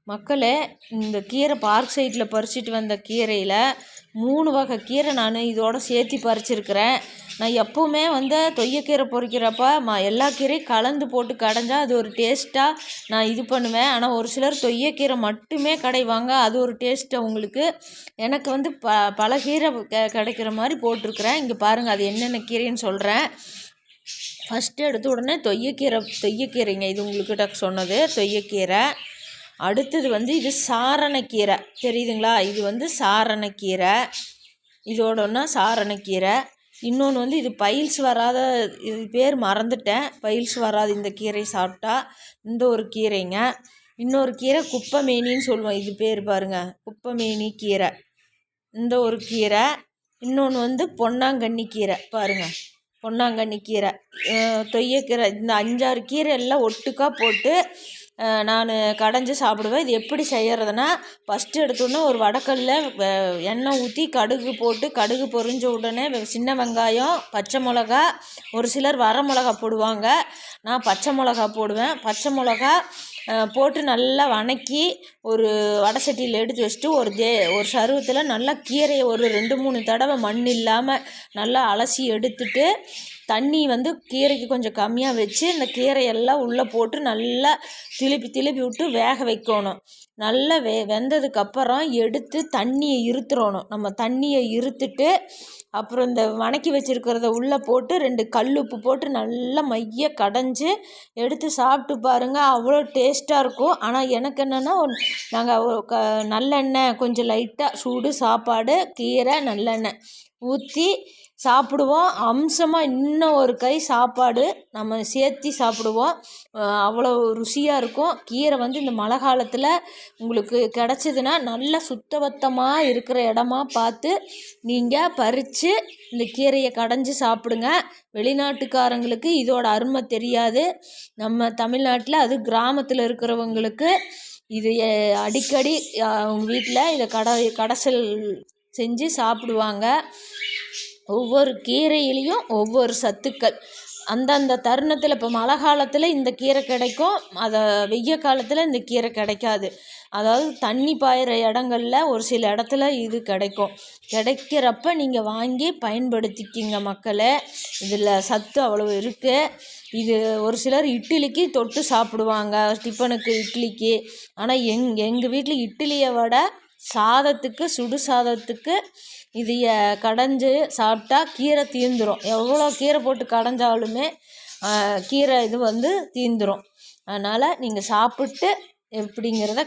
மக்களே, இந்த கீரை பார்க் சைடில் பறிச்சிட்டு வந்த கீரையில் 3 வகை கீரை நான் இதோட சேர்த்து பறிச்சிருக்கிறேன். நான் எப்போவுமே தொய்யக்கீரை பொறிக்கிறப்ப எல்லா கீரையும் கலந்து போட்டு கடைஞ்சா அது ஒரு டேஸ்ட்டாக நான் இது பண்ணுவேன். ஆனால் ஒரு சிலர் தொய்யக்கீரை மட்டுமே கடைவாங்க, அது ஒரு டேஸ்ட்டு அவங்களுக்கு. எனக்கு பல கீரை கிடைக்கிற மாதிரி போட்டிருக்கிறேன். இங்கே பாருங்கள், அது என்னென்ன கீரைன்னு சொல்கிறேன். ஃபஸ்ட்டு எடுத்த உடனே தொய்யக்கீரைங்க, இது உங்கள்கிட்ட சொன்னது தொய்யக்கீரை. அடுத்தது இது சாரணக்கீரை, தெரியுதுங்களா? இது சாரணக்கீரை, இதோடனா சாரணக்கீரை. இன்னொன்று இது பைல்ஸ் வராத, இது பேர் மறந்துட்டேன், பைல்ஸ் வராது இந்த கீரை சாப்பிட்டா, இந்த ஒரு கீரைங்க. இன்னொரு கீரை குப்பைமேனின்னு சொல்லுவோம், இது பேர் பாருங்கள், குப்பைமேனி கீரை, இந்த ஒரு கீரை. இன்னொன்று பொன்னாங்கண்ணி கீரை, பாருங்கள், பொன்னாங்கண்ணி கீரை, தொய்யக்கீரை. இந்த 5-6 கீரை எல்லாம் ஒட்டுக்காக போட்டு நான் கடைஞ்சி சாப்பிடுவேன். இது எப்படி செய்கிறதுனா, ஃபஸ்ட்டு எடுத்தோன்னே ஒரு வடக்கல்லில் எண்ணெய் ஊற்றி கடுகு போட்டு, கடுகு பொரிஞ்ச உடனே சின்ன வெங்காயம், பச்சை மிளகா, ஒரு சிலர் வர மிளகா போடுவாங்க, நான் பச்சை மிளகா போடுவேன். பச்சை மிளகா போட்டு நல்லா வதக்கி ஒரு வடை சட்டியில் எடுத்து வச்சுட்டு ஒரு சருவத்தில் நல்லா கீரையை ஒரு 2-3 தடவை மண் இல்லாமல் நல்லா அலசி எடுத்துட்டு, தண்ணி கீரைக்கு கொஞ்சம் கம்மியாக வச்சு இந்த கீரையெல்லாம் உள்ளே போட்டு நல்லா திருப்பி விட்டு வேக வைக்கணும். நல்லா வெந்ததுக்கப்புறம் எடுத்து தண்ணியை இருத்துறணும். நம்ம தண்ணியை இருத்துட்டு அப்புறம் இந்த வதக்கி வச்சுருக்கிறத உள்ளே போட்டு 2 கல் உப்பு போட்டு நல்லா மைய கடைஞ்சி எடுத்து சாப்பிட்டு பாருங்கள், அவ்வளோ டேஸ்ட்டாக இருக்கும். ஆனால் எனக்கு என்னென்னா, நாங்கள் நல்லெண்ணெய் கொஞ்சம் லைட்டாக சூடு சாப்பாடு, கீரை, நல்லெண்ணெய் ஊற்றி சாப்பிடுவோம். அம்சமாக இன்னும் ஒரு கை சாப்பாடு நம்ம சேர்த்தி சாப்பிடுவோம், அவ்வளோ ருசியாக இருக்கும். கீரை இந்த மழை காலத்தில் உங்களுக்கு கிடச்சிதுன்னா நல்லா சுத்தபத்தமாக இருக்கிற இடமா பார்த்து நீங்கள் பறித்து இந்த கீரையை கடைஞ்சி சாப்பிடுங்க. வெளிநாட்டுக்காரங்களுக்கு இதோட அருமை தெரியாது. நம்ம தமிழ்நாட்டில், அது கிராமத்தில் இருக்கிறவங்களுக்கு இது அடிக்கடி அவங்க வீட்டில் இதை கடைசல் செஞ்சு சாப்பிடுவாங்க. ஒவ்வொரு கீரையிலையும் ஒவ்வொரு சத்துக்கள் அந்தந்த தருணத்தில். இப்போ மழை காலத்தில் இந்த கீரை கிடைக்கும், அதை வெய்ய காலத்தில் இந்த கீரை கிடைக்காது. அதாவது தண்ணி பாயிற இடங்களில் ஒரு சில இடத்துல இது கிடைக்கிறப்ப நீங்கள் வாங்கி பயன்படுத்திக்கிங்க மக்களே. இதில் சத்து அவ்வளோ இருக்குது. இது ஒரு சிலர் இட்லிக்கு தொட்டு சாப்பிடுவாங்க, டிஃபனுக்கு, இட்லிக்கு. ஆனால் எங்கள் வீட்டில் இட்லியை விட சாதத்துக்கு, சுடு சாதத்துக்கு இதைய கடைஞ்சி சாப்பிட்டா கீரை தீர்ந்துடும். எவ்வளோ கீரை போட்டு கடைஞ்சாலுமே கீரை இது தீர்ந்துடும். அதனால் நீங்கள் சாப்பிட்டு எப்படிங்கிறத